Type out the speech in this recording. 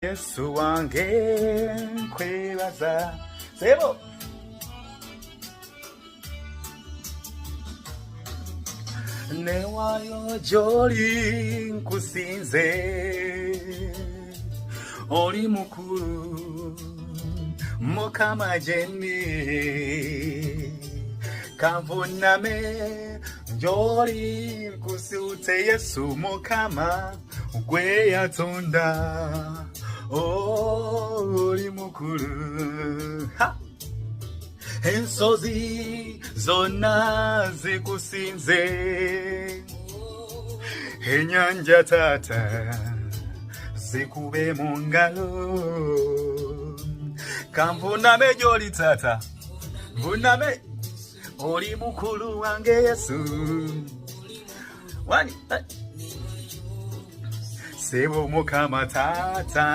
Yesu wange nkwebaza sebo newayo gy'oli nkusinze oli mukulu Mukama jenni kanvuname gy'oli nkusute Yesu Mukama gwe yatonda oli mukulu ensozi zonna zikusinze enyanja tata zikube mu ngalo kanvuname gy'oli tata vuname oli mukulu wange Yesu wani sebo Mukama tata